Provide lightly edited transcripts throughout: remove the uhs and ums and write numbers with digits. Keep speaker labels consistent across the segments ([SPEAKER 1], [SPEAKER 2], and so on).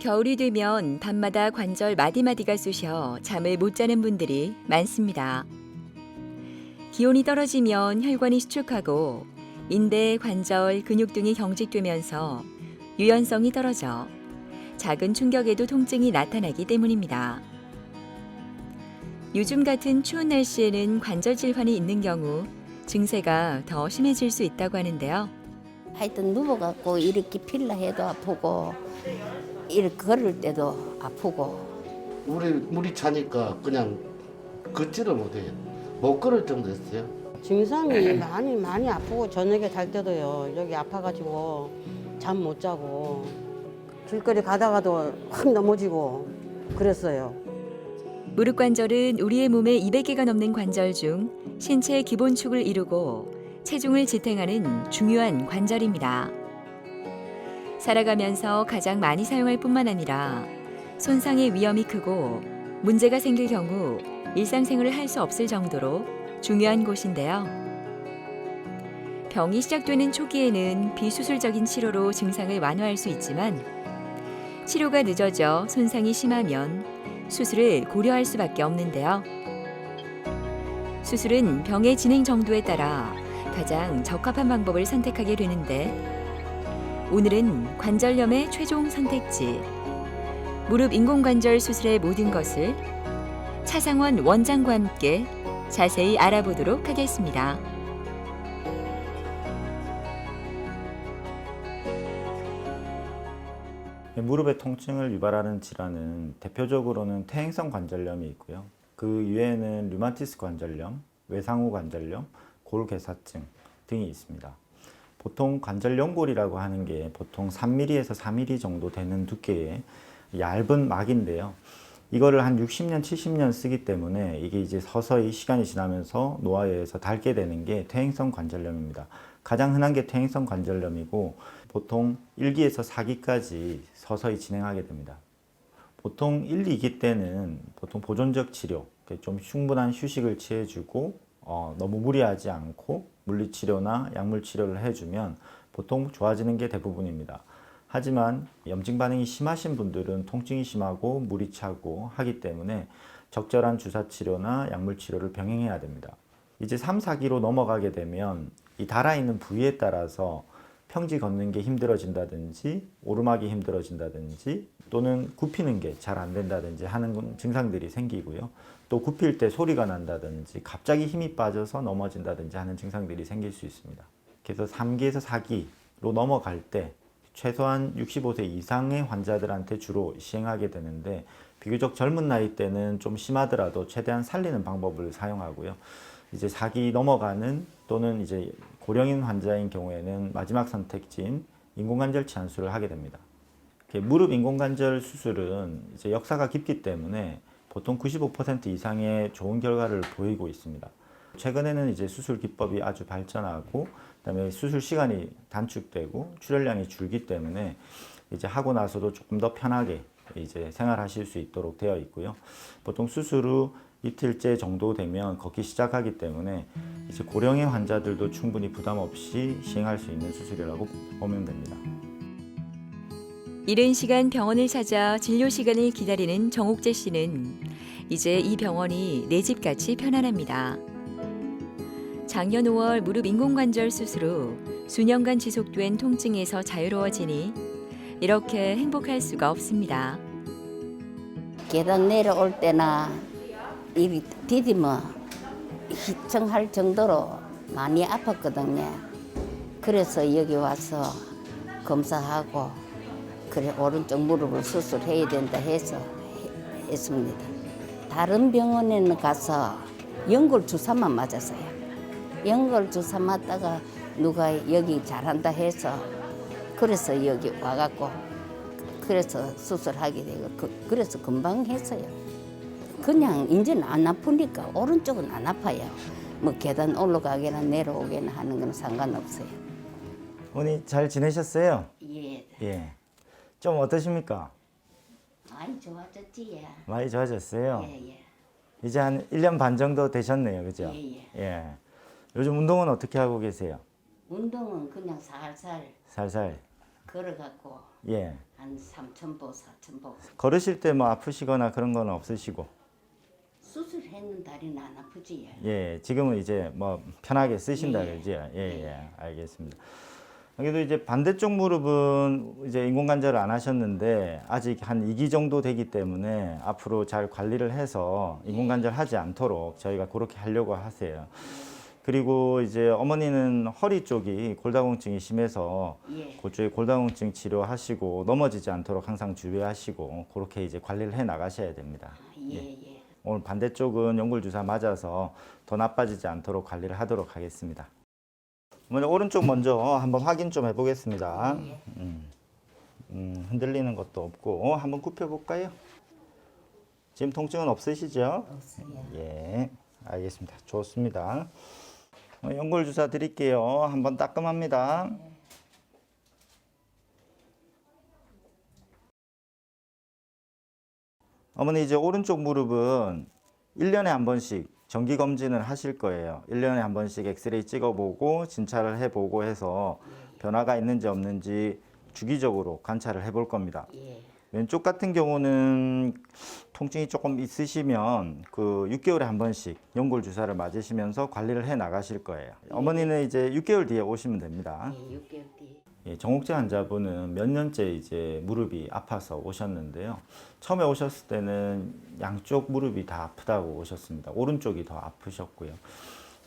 [SPEAKER 1] 겨울이 되면 밤마다 관절 마디마디가 쑤셔 잠을 못 자는 분들이 많습니다. 기온이 떨어지면 혈관이 수축하고 인대, 관절, 근육 등이 경직되면서 유연성이 떨어져 작은 충격에도 통증이 나타나기 때문입니다. 요즘 같은 추운 날씨에는 관절 질환이 있는 경우 증세가 더 심해질 수 있다고 하는데요.
[SPEAKER 2] 하여튼 누워갖고 이렇게 필라 해도 아프고 이렇게 걸을 때도 아프고.
[SPEAKER 3] 물이 차니까 그냥 걷지를 못해요. 못 걸을 정도였어요.
[SPEAKER 4] 증상이 많이 아프고 저녁에 잘 때도요. 여기 아파가지고 잠 못 자고 길거리 가다가도 확 넘어지고 그랬어요.
[SPEAKER 1] 무릎 관절은 우리의 몸에 200개가 넘는 관절 중 신체의 기본 축을 이루고 체중을 지탱하는 중요한 관절입니다. 살아가면서 가장 많이 사용할 뿐만 아니라 손상의 위험이 크고 문제가 생길 경우 일상생활을 할 수 없을 정도로 중요한 곳인데요. 병이 시작되는 초기에는 비수술적인 치료로 증상을 완화할 수 있지만 치료가 늦어져 손상이 심하면 수술을 고려할 수밖에 없는데요. 수술은 병의 진행 정도에 따라 가장 적합한 방법을 선택하게 되는데 오늘은 관절염의 최종 선택지, 무릎 인공관절 수술의 모든 것을 차상원 원장과 함께 자세히 알아보도록 하겠습니다.
[SPEAKER 5] 무릎의 통증을 유발하는 질환은 대표적으로는 퇴행성 관절염이 있고요. 그 이외에는 류마티스 관절염, 외상후 관절염, 골괴사증 등이 있습니다. 보통 관절 연골이라고 하는 게 보통 3mm에서 4mm 정도 되는 두께의 얇은 막인데요. 이거를 한 60년, 70년 쓰기 때문에 이게 이제 서서히 시간이 지나면서 노화에 의해서 닳게 되는 게 퇴행성 관절염입니다. 가장 흔한 게 퇴행성 관절염이고 보통 1기에서 4기까지 서서히 진행하게 됩니다. 보통 1, 2기 때는 보통 보존적 치료, 좀 충분한 휴식을 취해주고 너무 무리하지 않고 물리치료나 약물치료를 해주면 보통 좋아지는 게 대부분입니다. 하지만 염증 반응이 심하신 분들은 통증이 심하고 물이 차고 하기 때문에 적절한 주사치료나 약물치료를 병행해야 됩니다. 이제 3, 4기로 넘어가게 되면 이 달아있는 부위에 따라서 평지 걷는 게 힘들어진다든지 오르막이 힘들어진다든지 또는 굽히는 게 잘 안 된다든지 하는 증상들이 생기고요. 또 굽힐 때 소리가 난다든지 갑자기 힘이 빠져서 넘어진다든지 하는 증상들이 생길 수 있습니다. 그래서 3기에서 4기로 넘어갈 때 최소한 65세 이상의 환자들한테 주로 시행하게 되는데 비교적 젊은 나이 때는 좀 심하더라도 최대한 살리는 방법을 사용하고요. 이제 4기 넘어가는 또는 이제 고령인 환자인 경우에는 마지막 선택지인 인공관절 치환술을 하게 됩니다. 무릎 인공관절 수술은 이제 역사가 깊기 때문에 보통 95% 이상의 좋은 결과를 보이고 있습니다. 최근에는 이제 수술 기법이 아주 발전하고 그다음에 수술 시간이 단축되고 출혈량이 줄기 때문에 이제 하고 나서도 조금 더 편하게 이제 생활하실 수 있도록 되어 있고요. 보통 수술 후 이틀째 정도 되면 걷기 시작하기 때문에 이제 고령의 환자들도 충분히 부담 없이 시행할 수 있는 수술이라고 보면 됩니다.
[SPEAKER 1] 이른 시간 병원을 찾아 진료 시간을 기다리는 정옥재 씨는 이제 이 병원이 내 집같이 편안합니다. 작년 5월 무릎 인공관절 수술 후 수년간 지속된 통증에서 자유로워지니 이렇게 행복할 수가 없습니다.
[SPEAKER 2] 계단 내려올 때나 이 디디면 희청할 정도로 많이 아팠거든요. 그래서 여기 와서 검사하고 그래 오른쪽 무릎을 수술해야 된다 해서 했습니다. 다른 병원에는 가서 연골 주사만 맞았어요. 연골 주사 맞다가 누가 여기 잘한다 해서 그래서 여기 와갖고 그래서 수술하게 되고 그래서 금방 했어요. 그냥 이제는 안 아프니까 오른쪽은 안 아파요. 뭐 계단 올라가거나 내려오거나 하는 건 상관없어요.
[SPEAKER 5] 어머니 잘 지내셨어요?
[SPEAKER 2] 예,
[SPEAKER 5] 예. 좀 어떠십니까?
[SPEAKER 2] 많이 좋아졌지. 예.
[SPEAKER 5] 많이 좋아졌어요?
[SPEAKER 2] 예.
[SPEAKER 5] 이제 한 1년 반 정도 되셨네요. 그죠?
[SPEAKER 2] 예.
[SPEAKER 5] 예. 요즘 운동은 어떻게 하고 계세요?
[SPEAKER 2] 운동은 그냥 살살
[SPEAKER 5] 살살.
[SPEAKER 2] 걸어갖고
[SPEAKER 5] 예.
[SPEAKER 2] 한 한 3,000보, 4,000보.
[SPEAKER 5] 걸으실 때 뭐 아프시거나 그런 건 없으시고?
[SPEAKER 2] 수술했는 다리는 안 아프지.
[SPEAKER 5] 예, 지금은 이제 뭐 편하게 쓰신다
[SPEAKER 2] 예.
[SPEAKER 5] 그러지? 예, 알겠습니다. 그래도 이제 반대쪽 무릎은 이제 인공관절을 안 하셨는데 아직 한 2기 정도 되기 때문에 앞으로 잘 관리를 해서 인공관절 하지 않도록 저희가 그렇게 하려고 하세요. 그리고 이제 어머니는 허리 쪽이 골다공증이 심해서
[SPEAKER 2] 예.
[SPEAKER 5] 그쪽에 골다공증 치료하시고 넘어지지 않도록 항상 주의하시고 그렇게 이제 관리를 해 나가셔야 됩니다.
[SPEAKER 2] 예.
[SPEAKER 5] 오늘 반대쪽은 연골 주사 맞아서 더 나빠지지 않도록 관리를 하도록 하겠습니다. 먼저 오른쪽 먼저 한번 확인 좀 해보겠습니다. 흔들리는 것도 없고 한번 굽혀 볼까요? 지금 통증은 없으시죠?
[SPEAKER 2] 없어요.
[SPEAKER 5] 예, 알겠습니다. 좋습니다. 연골 주사 드릴게요. 한번 따끔합니다. 어머니 이제 오른쪽 무릎은 1년에 한 번씩 정기 검진을 하실 거예요. 1년에 한 번씩 엑스레이 찍어보고 진찰을 해보고 해서 변화가 있는지 없는지 주기적으로 관찰을 해볼 겁니다.
[SPEAKER 2] 예.
[SPEAKER 5] 왼쪽 같은 경우는 통증이 조금 있으시면 그 6개월에 한 번씩 연골 주사를 맞으시면서 관리를 해 나가실 거예요. 어머니는 이제 6개월 뒤에 오시면 됩니다.
[SPEAKER 2] 예, 6개월 뒤.
[SPEAKER 5] 예, 정옥재 환자분은 몇 년째 이제 무릎이 아파서 오셨는데요. 처음에 오셨을 때는 양쪽 무릎이 다 아프다고 오셨습니다. 오른쪽이 더 아프셨고요.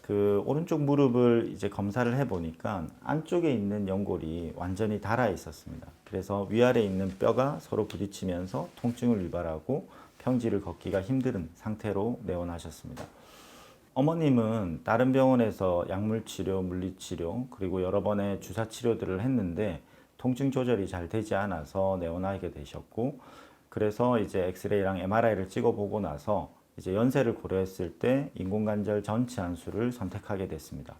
[SPEAKER 5] 그 오른쪽 무릎을 이제 검사를 해보니까 안쪽에 있는 연골이 완전히 닳아 있었습니다. 그래서 위아래 있는 뼈가 서로 부딪히면서 통증을 유발하고 평지를 걷기가 힘든 상태로 내원하셨습니다. 어머님은 다른 병원에서 약물치료, 물리치료, 그리고 여러 번의 주사치료들을 했는데 통증 조절이 잘 되지 않아서 내원하게 되셨고, 그래서 이제 엑스레이랑 MRI를 찍어보고 나서 이제 연세를 고려했을 때 인공관절 전 치환술을 선택하게 됐습니다.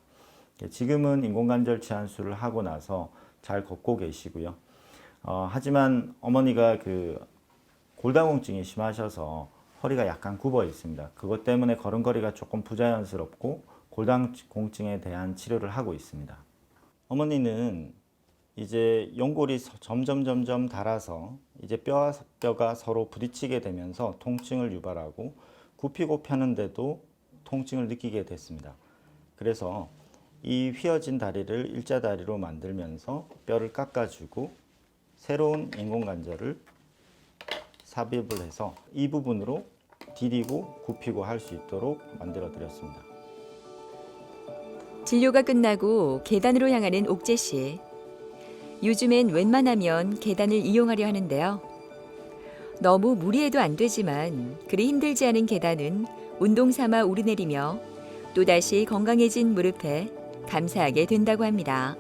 [SPEAKER 5] 지금은 인공관절 치환술을 하고 나서 잘 걷고 계시고요. 하지만 어머니가 그 골다공증이 심하셔서 허리가 약간 굽어 있습니다. 그것 때문에 걸음걸이가 조금 부자연스럽고 골다공증에 대한 치료를 하고 있습니다. 어머니는 이제 연골이 점점 닳아서 이제 뼈와 뼈가 서로 부딪히게 되면서 통증을 유발하고 굽히고 펴는데도 통증을 느끼게 됐습니다. 그래서 이 휘어진 다리를 일자다리로 만들면서 뼈를 깎아주고 새로운 인공관절을 삽입을 해서 이 부분으로 디디고 굽히고 할 수 있도록 만들어 드렸습니다.
[SPEAKER 1] 진료가 끝나고 계단으로 향하는 옥재 씨. 요즘엔 웬만하면 계단을 이용하려 하는데요. 너무 무리해도 안 되지만 그리 힘들지 않은 계단은 운동 삼아 오르내리며 또다시 건강해진 무릎에 감사하게 된다고 합니다.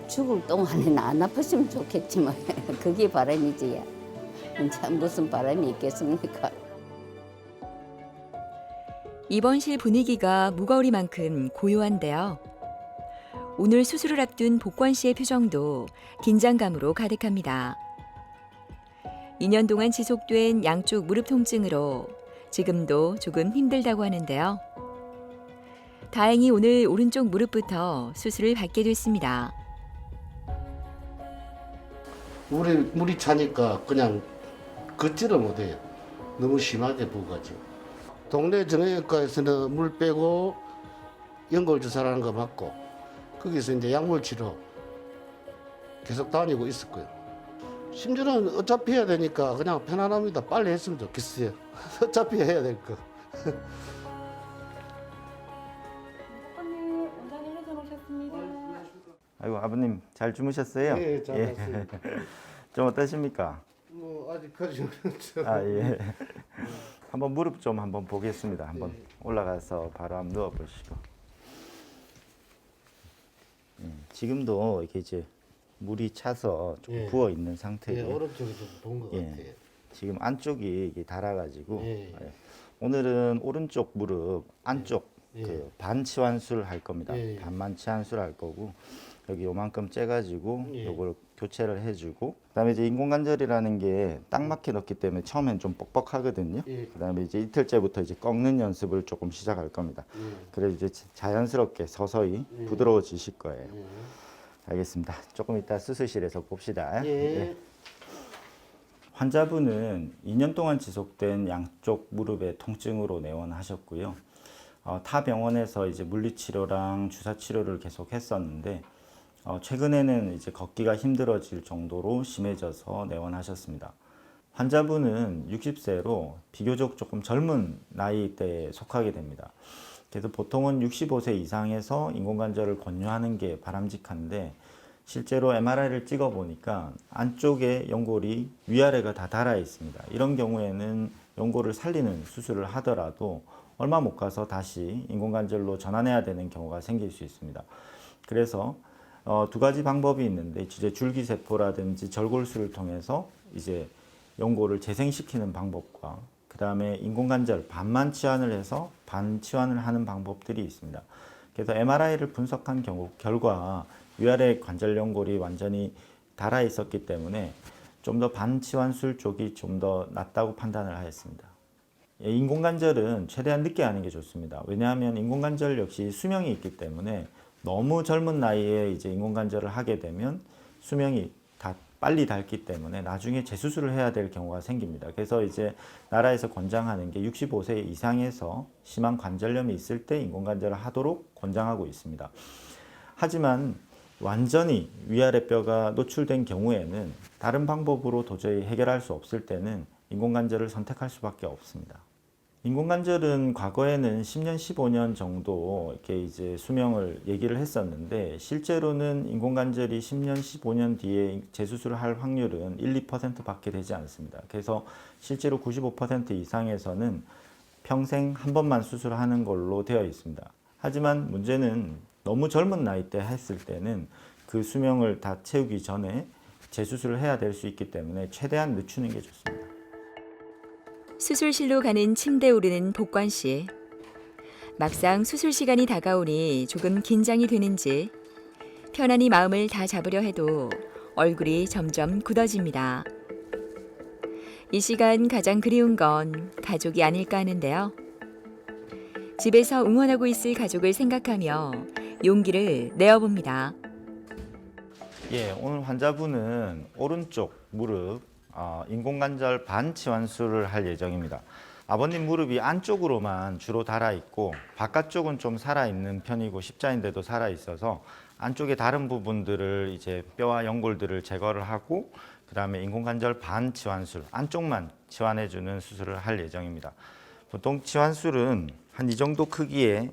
[SPEAKER 2] 죽을 동안에는 안 아팠으면 좋겠지만 그게 바람이지. 참 무슨 바람이 있겠습니까?
[SPEAKER 1] 입원실 분위기가 무거우리만큼 고요한데요. 오늘 수술을 앞둔 복권 씨의 표정도 긴장감으로 가득합니다. 2년 동안 지속된 양쪽 무릎 통증으로 지금도 조금 힘들다고 하는데요. 다행히 오늘 오른쪽 무릎부터 수술을 받게 됐습니다.
[SPEAKER 3] 물이 차니까 그냥 걷지를 못해요. 너무 심하게 부어가지고. 동네 정형외과에서는 물 빼고 연골 주사라는 거 맞고 거기서 이제 약물 치료 계속 다니고 있을 거예요. 심지어는 어차피 해야 되니까 그냥 편안합니다. 빨리 했으면 좋겠어요. 어차피 해야 될 거.
[SPEAKER 5] 아이고 아버님 잘 주무셨어요?
[SPEAKER 3] 네, 잘 잤어요.
[SPEAKER 5] 좀 어떠십니까?
[SPEAKER 3] 뭐 아직까지는
[SPEAKER 5] 아 예. 한번 무릎 좀 한번 보겠습니다. 한번
[SPEAKER 3] 네.
[SPEAKER 5] 올라가서 바로 한번 누워 보시고. 지금도 이렇게 이제 물이 차서 좀
[SPEAKER 3] 예.
[SPEAKER 5] 부어 있는
[SPEAKER 3] 예,
[SPEAKER 5] 상태고.
[SPEAKER 3] 오른쪽이 좀 본 것
[SPEAKER 5] 예.
[SPEAKER 3] 같아요.
[SPEAKER 5] 지금 안쪽이 이게 닳아가지고
[SPEAKER 3] 예.
[SPEAKER 5] 오늘은 오른쪽 무릎 안쪽
[SPEAKER 3] 예.
[SPEAKER 5] 그 반치환술 할 겁니다.
[SPEAKER 3] 예.
[SPEAKER 5] 반만 치환술 할 거고 여기 요만큼 째가지고
[SPEAKER 3] 예.
[SPEAKER 5] 요걸 교체를 해주고 그다음에 이제 인공관절이라는 게 딱 맞게 넣기 때문에 처음엔 좀 뻑뻑하거든요.
[SPEAKER 3] 예.
[SPEAKER 5] 그다음에 이제 이틀째부터 이제 꺾는 연습을 조금 시작할 겁니다.
[SPEAKER 3] 예.
[SPEAKER 5] 그래서 이제 자연스럽게 서서히
[SPEAKER 3] 예.
[SPEAKER 5] 부드러워지실 거예요.
[SPEAKER 3] 예.
[SPEAKER 5] 알겠습니다. 조금 이따 수술실에서 봅시다.
[SPEAKER 3] 예.
[SPEAKER 5] 환자분은 2년 동안 지속된 양쪽 무릎의 통증으로 내원하셨고요. 타 병원에서 이제 물리치료랑 주사치료를 계속 했었는데 최근에는 이제 걷기가 힘들어질 정도로 심해져서 내원하셨습니다. 환자분은 60세로 비교적 조금 젊은 나이대에 속하게 됩니다. 그래서 보통은 65세 이상에서 인공관절을 권유하는 게 바람직한데 실제로 MRI를 찍어 보니까 안쪽에 연골이 위아래가 다 닳아 있습니다. 이런 경우에는 연골을 살리는 수술을 하더라도 얼마 못 가서 다시 인공관절로 전환해야 되는 경우가 생길 수 있습니다. 그래서 두 가지 방법이 있는데 이제 줄기세포라든지 절골술을 통해서 이제 연골을 재생시키는 방법과 그 다음에 인공관절 반만 치환을 해서 반 치환을 하는 방법들이 있습니다. 그래서 MRI를 분석한 결과 위아래 관절 연골이 완전히 닳아 있었기 때문에 좀 더 반치환술 쪽이 좀 더 낫다고 판단을 하였습니다. 인공관절은 최대한 늦게 하는 게 좋습니다. 왜냐하면 인공관절 역시 수명이 있기 때문에 너무 젊은 나이에 이제 인공관절을 하게 되면 수명이 다 빨리 닳기 때문에 나중에 재수술을 해야 될 경우가 생깁니다. 그래서 이제 나라에서 권장하는 게 65세 이상에서 심한 관절염이 있을 때 인공관절을 하도록 권장하고 있습니다. 하지만 완전히 위아래 뼈가 노출된 경우에는 다른 방법으로 도저히 해결할 수 없을 때는 인공관절을 선택할 수밖에 없습니다. 인공관절은 과거에는 10년, 15년 정도 이렇게 이제 수명을 얘기를 했었는데 실제로는 인공관절이 10년, 15년 뒤에 재수술을 할 확률은 1, 2%밖에 되지 않습니다. 그래서 실제로 95% 이상에서는 평생 한 번만 수술하는 걸로 되어 있습니다. 하지만 문제는 너무 젊은 나이 때 했을 때는 그 수명을 다 채우기 전에 재수술을 해야 될 수 있기 때문에 최대한 늦추는 게 좋습니다.
[SPEAKER 1] 수술실로 가는 침대에 오르는 복관 씨. 막상 수술 시간이 다가오니 조금 긴장이 되는지 편안히 마음을 다 잡으려 해도 얼굴이 점점 굳어집니다. 이 시간 가장 그리운 건 가족이 아닐까 하는데요. 집에서 응원하고 있을 가족을 생각하며 용기를 내어봅니다.
[SPEAKER 5] 예, 오늘 환자분은 오른쪽 무릎 인공관절 반치환술을 할 예정입니다. 아버님 무릎이 안쪽으로만 주로 닳아 있고 바깥쪽은 좀 살아 있는 편이고 십자인대도 살아 있어서 안쪽에 다른 부분들을 이제 뼈와 연골들을 제거를 하고 그 다음에 인공관절 반치환술 안쪽만 치환해 주는 수술을 할 예정입니다. 보통 치환술은 한 이 정도 크기의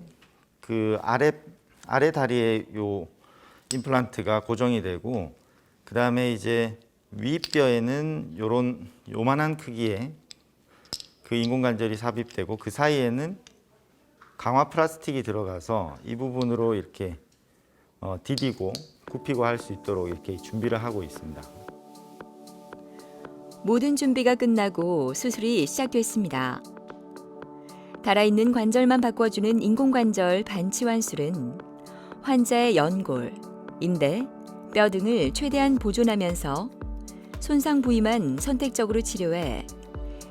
[SPEAKER 5] 그 아래 다리에 요 임플란트가 고정이 되고 그 다음에 이제 윗뼈에는 요만한 크기의 그 인공관절이 삽입되고 그 사이에는 강화 플라스틱이 들어가서 이 부분으로 이렇게 디디고 굽히고 할 수 있도록 이렇게 준비를 하고 있습니다.
[SPEAKER 1] 모든 준비가 끝나고 수술이 시작됐습니다. 달아있는 관절만 바꿔주는 인공관절 반치환술은 환자의 연골, 인대, 뼈 등을 최대한 보존하면서 손상 부위만 선택적으로 치료해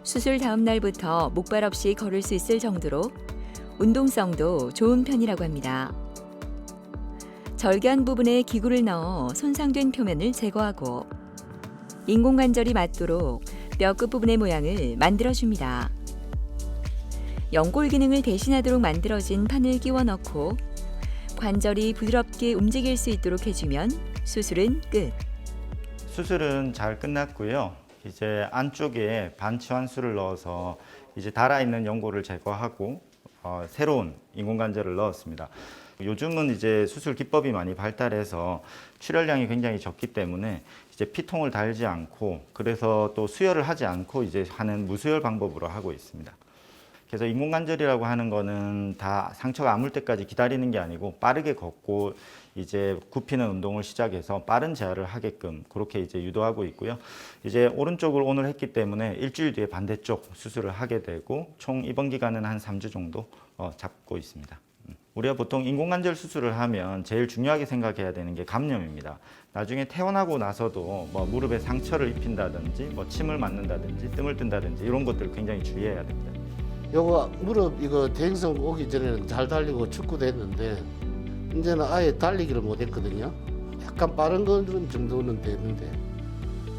[SPEAKER 1] 수술 다음 날부터 목발 없이 걸을 수 있을 정도로 운동성도 좋은 편이라고 합니다. 절개한 부분에 기구를 넣어 손상된 표면을 제거하고 인공관절이 맞도록 뼈 끝부분의 모양을 만들어줍니다. 연골 기능을 대신하도록 만들어진 판을 끼워 넣고 관절이 부드럽게 움직일 수 있도록 해주면 수술은 끝.
[SPEAKER 5] 수술은 잘 끝났고요. 이제 안쪽에 반치환술을 넣어서 이제 달아있는 연골을 제거하고 새로운 인공관절을 넣었습니다. 요즘은 이제 수술 기법이 많이 발달해서 출혈량이 굉장히 적기 때문에 이제 피통을 달지 않고 그래서 또 수혈을 하지 않고 이제 하는 무수혈 방법으로 하고 있습니다. 그래서 인공관절이라고 하는 거는 다 상처가 아물 때까지 기다리는 게 아니고 빠르게 걷고 이제 굽히는 운동을 시작해서 빠른 재활을 하게끔 그렇게 이제 유도하고 있고요. 이제 오른쪽을 오늘 했기 때문에 일주일 뒤에 반대쪽 수술을 하게 되고 총 입원 기간은 한 3주 정도 잡고 있습니다. 우리가 보통 인공관절 수술을 하면 제일 중요하게 생각해야 되는 게 감염입니다. 나중에 퇴원하고 나서도 뭐 무릎에 상처를 입힌다든지 뭐 침을 맞는다든지 뜸을 뜬다든지 이런 것들 굉장히 주의해야 됩니다.
[SPEAKER 3] 요거 무릎 이거 대행성 오기 전에는 잘 달리고 축구도 했는데 이제는 아예 달리기를 못 했거든요. 약간 빠른 건 정도는 되는데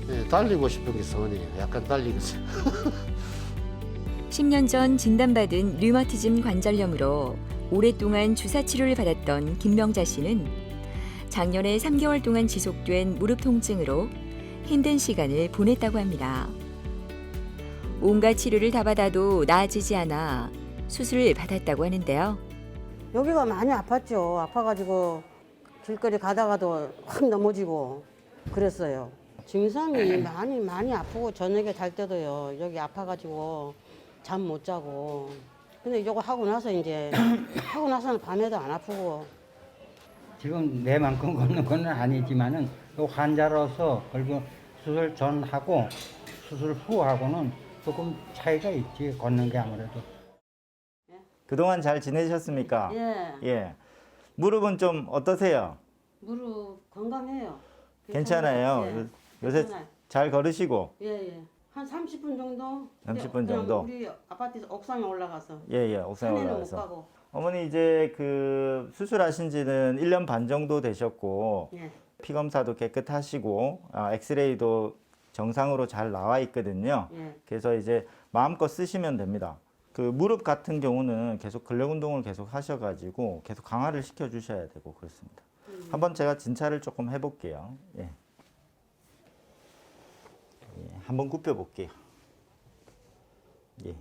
[SPEAKER 3] 예, 달리고 싶은 게 소원이에요. 약간 달리겠어요.
[SPEAKER 1] 10년 전 진단받은 류마티즘 관절염으로 오랫동안 주사 치료를 받았던 김명자 씨는 작년에 3개월 동안 지속된 무릎 통증으로 힘든 시간을 보냈다고 합니다. 온갖 치료를 다 받아도 나아지지 않아 수술을 받았다고 하는데요.
[SPEAKER 4] 여기가 많이 아팠죠. 아파가지고 길거리 가다가도 확 넘어지고 그랬어요. 증상이 많이 아프고 저녁에 잘 때도요. 여기 아파가지고 잠 못 자고. 근데 이거 하고 나서 이제 하고 나서는 밤에도 안 아프고.
[SPEAKER 6] 지금 내만큼 걷는 건 아니지만은 또 환자로서 그리고 수술 전하고 수술 후하고는 조금 차이가 있지. 걷는 게 아무래도.
[SPEAKER 5] 그동안 잘 지내셨습니까?
[SPEAKER 4] 예.
[SPEAKER 5] 예. 무릎은 좀 어떠세요?
[SPEAKER 4] 무릎 건강해요.
[SPEAKER 5] 괜찮아요.
[SPEAKER 4] 예.
[SPEAKER 5] 요새
[SPEAKER 4] 괜찮아요.
[SPEAKER 5] 잘 걸으시고.
[SPEAKER 4] 예. 한 30분 정도?
[SPEAKER 5] 30분
[SPEAKER 4] 그냥
[SPEAKER 5] 정도?
[SPEAKER 4] 우리 아파트 옥상에 올라가서.
[SPEAKER 5] 예, 옥상에
[SPEAKER 4] 산에는 못
[SPEAKER 5] 올라가서.
[SPEAKER 4] 가고.
[SPEAKER 5] 어머니 이제 그 수술하신 지는 1년 반 정도 되셨고
[SPEAKER 4] 예.
[SPEAKER 5] 피 검사도 깨끗하시고 엑스레이도 정상으로 잘 나와 있거든요.
[SPEAKER 4] 예.
[SPEAKER 5] 그래서 이제 마음껏 쓰시면 됩니다. 그 무릎 같은 경우는 계속 근력 운동을 계속 하셔가지고 계속 강화를 시켜 주셔야 되고 그렇습니다. 한번 제가 진찰을 조금 해볼게요. 예. 한번 굽혀 볼게요. 예.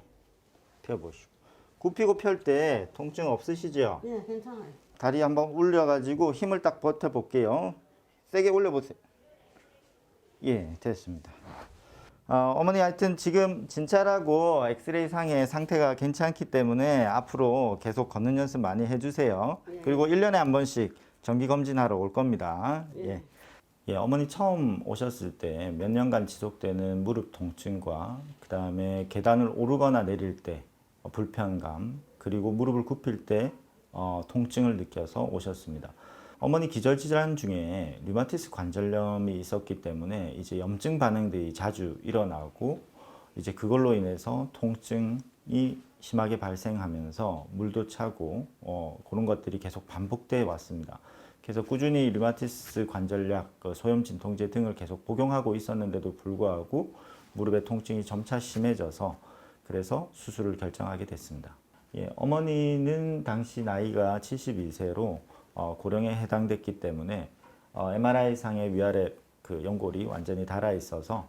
[SPEAKER 5] 펴보시고 굽히고 펼 때 통증 없으시죠?
[SPEAKER 4] 예, 괜찮아요.
[SPEAKER 5] 다리 한번 올려가지고 힘을 딱 버텨 볼게요. 세게 올려보세요. 예, 됐습니다. 어머니 하여튼 지금 진찰하고 엑스레이 상의 상태가 괜찮기 때문에 앞으로 계속 걷는 연습 많이 해주세요.
[SPEAKER 4] 예.
[SPEAKER 5] 그리고 1년에 한 번씩 정기검진하러 올 겁니다. 예. 예, 어머니 처음 오셨을 때 몇 년간 지속되는 무릎 통증과 그 다음에 계단을 오르거나 내릴 때 불편감 그리고 무릎을 굽힐 때 통증을 느껴서 오셨습니다. 어머니 기저질환 중에 류마티스 관절염이 있었기 때문에 이제 염증 반응들이 자주 일어나고 이제 그걸로 인해서 통증이 심하게 발생하면서 물도 차고 그런 것들이 계속 반복돼 왔습니다. 그래서 꾸준히 류마티스 관절약, 소염 진통제 등을 계속 복용하고 있었는데도 불구하고 무릎의 통증이 점차 심해져서 그래서 수술을 결정하게 됐습니다. 예, 어머니는 당시 나이가 72세로 고령에 해당됐기 때문에 MRI상의 위아래 그 연골이 완전히 닳아 있어서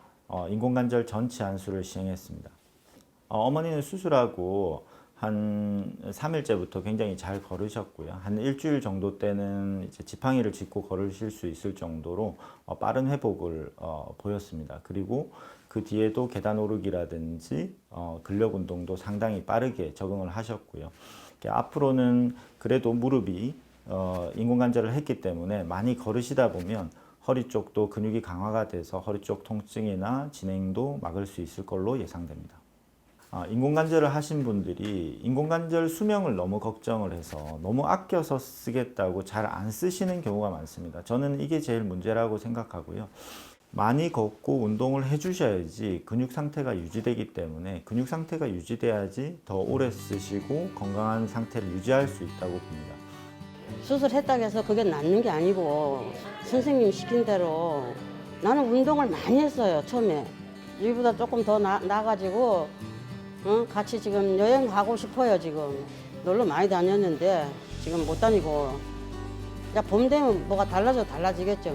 [SPEAKER 5] 인공관절 전치 안수를 시행했습니다. 어머니는 수술하고 한 3일째부터 굉장히 잘 걸으셨고요. 한 일주일 정도 때는 이제 지팡이를 짚고 걸으실 수 있을 정도로 빠른 회복을 보였습니다. 그리고 그 뒤에도 계단 오르기라든지 근력 운동도 상당히 빠르게 적응을 하셨고요. 앞으로는 그래도 무릎이 인공관절을 했기 때문에 많이 걸으시다 보면 허리 쪽도 근육이 강화가 돼서 허리 쪽 통증이나 진행도 막을 수 있을 걸로 예상됩니다. 인공관절을 하신 분들이 인공관절 수명을 너무 걱정을 해서 너무 아껴서 쓰겠다고 잘 안 쓰시는 경우가 많습니다. 저는 이게 제일 문제라고 생각하고요. 많이 걷고 운동을 해주셔야지 근육 상태가 유지되기 때문에 근육 상태가 유지돼야지 더 오래 쓰시고 건강한 상태를 유지할 수 있다고 봅니다.
[SPEAKER 4] 수술했다고 해서 그게 낫는 게 아니고 선생님이 시킨 대로 나는 운동을 많이 했어요. 처음에 여기보다 조금 더 나가지고 같이 지금 여행 가고 싶어요. 지금 놀러 많이 다녔는데 지금 못 다니고 야, 봄 되면 뭐가 달라지겠죠.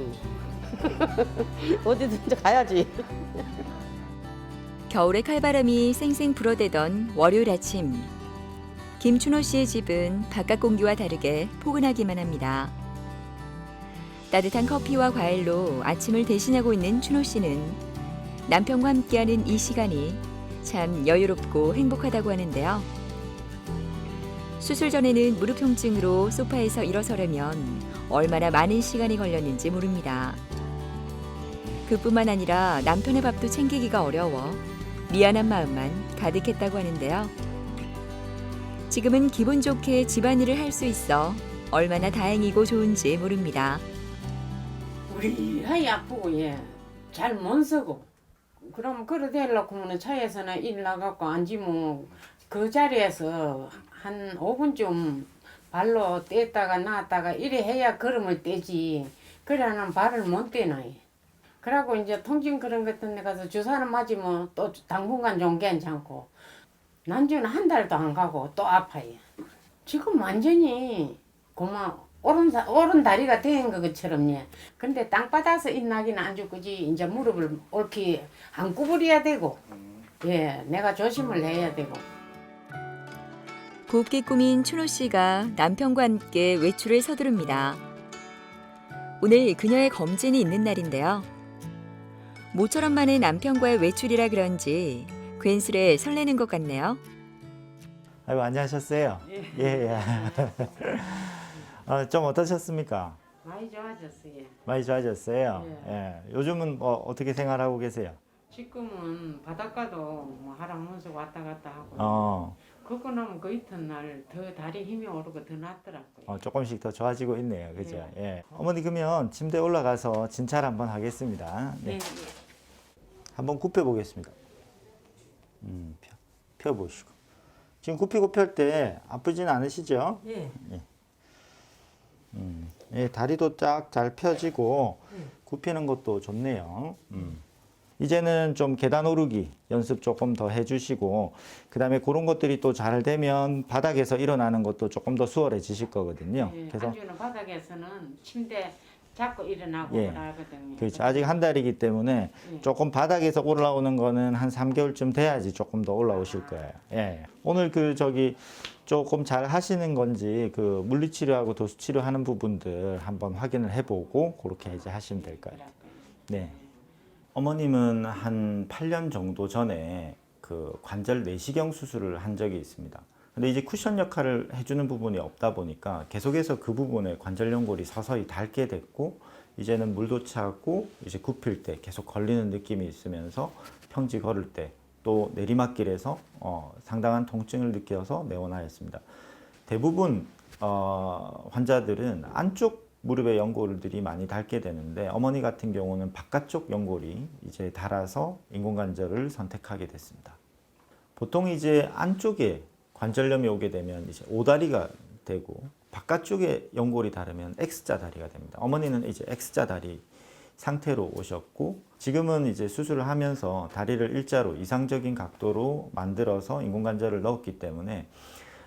[SPEAKER 4] 어디든지 가야지.
[SPEAKER 1] 겨울의 칼바람이 쌩쌩 불어대던 월요일 아침. 김춘호 씨의 집은 바깥 공기와 다르게 포근하기만 합니다. 따뜻한 커피와 과일로 아침을 대신하고 있는 춘호 씨는 남편과 함께하는 이 시간이 참 여유롭고 행복하다고 하는데요. 수술 전에는 무릎 통증으로 소파에서 일어서려면 얼마나 많은 시간이 걸렸는지 모릅니다. 그뿐만 아니라 남편의 밥도 챙기기가 어려워 미안한 마음만 가득했다고 하는데요. 지금은 기분 좋게 집안일을 할 수 있어 얼마나 다행이고 좋은지 모릅니다.
[SPEAKER 7] 우리 아이 아프고 잘 못 서고 그럼 그래 되려고 하면 차에서나 일 나가고 앉으면 그 자리에서 한 5분쯤 발로 뗐다가 놨다가 이래 해야 걸음을 떼지. 그래는 발을 못 떼놔요. 그러고 이제 통증 그런 것 같은 데 가서 주사를 맞으면 또 당분간 좀 괜찮고 난주는 한 달도 안 가고 또 아파요. 지금 완전히 고마 오른 다리가 된 것처럼 예. 근데 땅바닥에서 잇나기는 안 죽지 이제 무릎을 옳게 안 구부려야 되고 예 내가 조심을 해야 되고.
[SPEAKER 1] 곱게 꾸민 춘호 씨가 남편과 함께 외출을 서두릅니다. 오늘 그녀의 검진이 있는 날인데요. 모처럼 만의 남편과의 외출이라 그런지 괜스레 설레는 것 같네요.
[SPEAKER 5] 아이고, 안녕하셨어요? 예. 좀 어떠셨습니까?
[SPEAKER 7] 많이 좋아졌어요.
[SPEAKER 5] 많이 좋아졌어요? 예. 요즘은 뭐 어떻게 생활하고 계세요?
[SPEAKER 7] 지금은 바닷가도 뭐 하라면서 왔다 갔다 하고 그거 나면 그 이튿날 더 다리 힘이 오르고 더 낫더라고요.
[SPEAKER 5] 조금씩 더 좋아지고 있네요. 그죠? 예. 어머니, 그러면 침대에 올라가서 진찰 한번 하겠습니다. 네. 한번 굽혀 보겠습니다. 펴 보시고. 지금 굽히고 펼 때 아프진 않으시죠?
[SPEAKER 7] 예.
[SPEAKER 5] 예, 다리도 쫙 잘 펴지고 굽히는 것도 좋네요. 이제는 좀 계단 오르기 연습 조금 더 해주시고, 그 다음에 그런 것들이 또 잘 되면 바닥에서 일어나는 것도 조금 더 수월해지실 거거든요.
[SPEAKER 7] 예.
[SPEAKER 5] 그래서
[SPEAKER 7] 안주는 바닥에서는 침대 잡고 일어나고
[SPEAKER 5] 예.
[SPEAKER 7] 그러거든요.
[SPEAKER 5] 그렇죠. 아직 한 달이기 때문에 조금 바닥에서 올라오는 거는 한 3개월쯤 돼야지 조금 더 올라오실 거예요. 예. 오늘 조금 잘 하시는 건지 물리치료하고 도수치료 하는 부분들 한번 확인을 해보고 그렇게 이제 하시면 될 거예요. 네. 어머님은 한 8년 정도 전에 관절 내시경 수술을 한 적이 있습니다. 근데 이제 쿠션 역할을 해주는 부분이 없다 보니까 계속해서 그 부분에 관절 연골이 서서히 닳게 됐고, 이제는 물도 차고 이제 굽힐 때 계속 걸리는 느낌이 있으면서 평지 걸을 때 또 내리막길에서 상당한 통증을 느껴서 내원하였습니다. 대부분 환자들은 안쪽 무릎의 연골들이 많이 닳게 되는데, 어머니 같은 경우는 바깥쪽 연골이 이제 닳아서 인공관절을 선택하게 됐습니다. 보통 이제 안쪽에 관절염이 오게 되면 이제 오다리가 되고, 바깥쪽에 연골이 닳으면 X자 다리가 됩니다. 어머니는 이제 X자 다리 상태로 오셨고, 지금은 이제 수술을 하면서 다리를 일자로 이상적인 각도로 만들어서 인공관절을 넣었기 때문에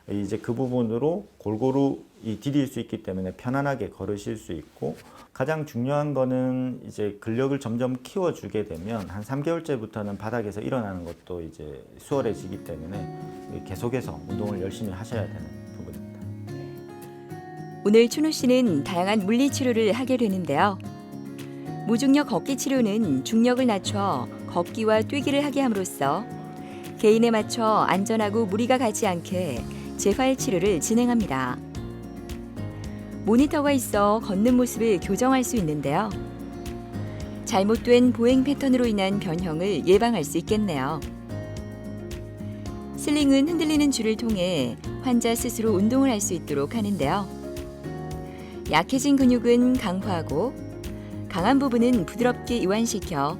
[SPEAKER 5] 이제 그 부분으로 골고루 디딜 수 있기 때문에 편안하게 걸으실 수 있고, 가장 중요한 거는 이제 근력을 점점 키워주게 되면 한 3개월째부터는 바닥에서 일어나는 것도 이제 수월해지기 때문에 계속해서 운동을 열심히 하셔야 되는 부분입니다.
[SPEAKER 1] 오늘 춘호 씨는 다양한 물리치료를 하게 되는데요. 무중력 걷기 치료는 중력을 낮춰 걷기와 뛰기를 하게 함으로써 개인에 맞춰 안전하고 무리가 가지 않게 재활 치료를 진행합니다. 모니터가 있어 걷는 모습을 교정할 수 있는데요. 잘못된 보행 패턴으로 인한 변형을 예방할 수 있겠네요. 슬링은 흔들리는 줄을 통해 환자 스스로 운동을 할 수 있도록 하는데요. 약해진 근육은 강화하고 강한 부분은 부드럽게 이완시켜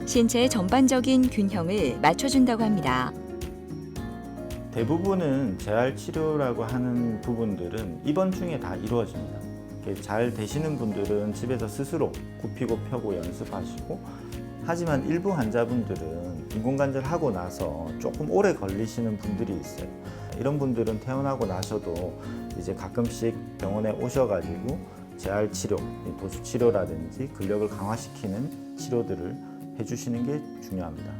[SPEAKER 1] 신체의 전반적인 균형을 맞춰준다고 합니다.
[SPEAKER 5] 대부분은 재활치료라고 하는 부분들은 입원 중에 다 이루어집니다. 잘 되시는 분들은 집에서 스스로 굽히고 펴고 연습하시고, 하지만 일부 환자분들은 인공관절 하고 나서 조금 오래 걸리시는 분들이 있어요. 이런 분들은 퇴원하고 나셔도 이제 가끔씩 병원에 오셔가지고 재활치료, 도수치료라든지 근력을 강화시키는 치료들을 해주시는 게 중요합니다.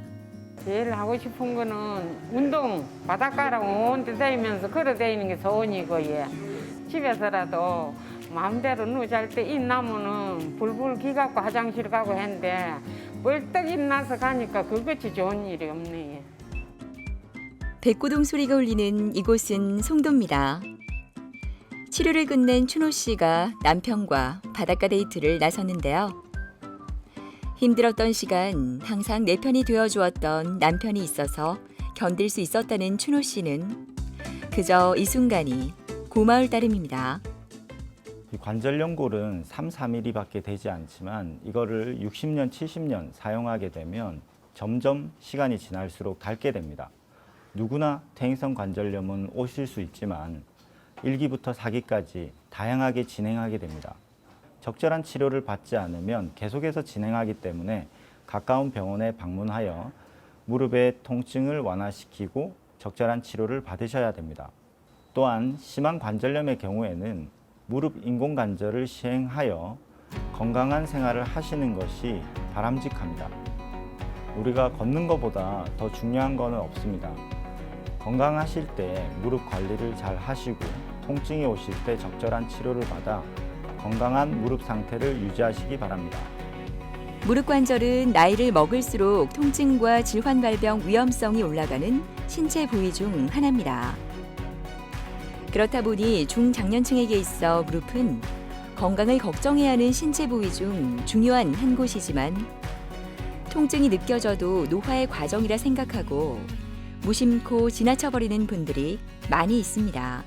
[SPEAKER 7] 제일 하고 싶은 거는 운동 바닷가랑 온데 다니면서 걸어 다니는 게 소원이고, 예. 집에서라도 마음대로 누워 잘 때 잇 나면은 불불 기 갖고 화장실 가고 했는데 벌떡 잇 나서 가니까 그것이 좋은 일이 없네. 예.
[SPEAKER 1] 백고동 소리가 울리는 이곳은 송도입니다. 치료를 끝낸 춘호 씨가 남편과 바닷가 데이트를 나섰는데요. 힘들었던 시간 항상 내 편이 되어주었던 남편이 있어서 견딜 수 있었다는 춘호 씨는 그저 이 순간이 고마울 따름입니다.
[SPEAKER 5] 이 관절 연골은 3, 4mm밖에 되지 않지만 이거를 60년, 70년 사용하게 되면 점점 시간이 지날수록 닳게 됩니다. 누구나 퇴행성 관절염은 오실 수 있지만 1기부터 4기까지 다양하게 진행하게 됩니다. 적절한 치료를 받지 않으면 계속해서 진행하기 때문에 가까운 병원에 방문하여 무릎의 통증을 완화시키고 적절한 치료를 받으셔야 됩니다. 또한 심한 관절염의 경우에는 무릎 인공관절을 시행하여 건강한 생활을 하시는 것이 바람직합니다. 우리가 걷는 것보다 더 중요한 것은 없습니다. 건강하실 때 무릎 관리를 잘 하시고 통증이 오실 때 적절한 치료를 받아 건강한 무릎 상태를 유지하시기 바랍니다.
[SPEAKER 1] 무릎 관절은 나이를 먹을수록 통증과 질환 발병 위험성이 올라가는 신체 부위 중 하나입니다. 그렇다 보니 중장년층에게 있어 무릎은 건강을 걱정해야 하는 신체 부위 중 중요한 한 곳이지만 통증이 느껴져도 노화의 과정이라 생각하고 무심코 지나쳐버리는 분들이 많이 있습니다.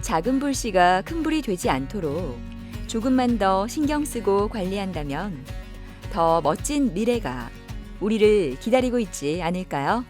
[SPEAKER 1] 작은 불씨가 큰 불이 되지 않도록 조금만 더 신경 쓰고 관리한다면 더 멋진 미래가 우리를 기다리고 있지 않을까요?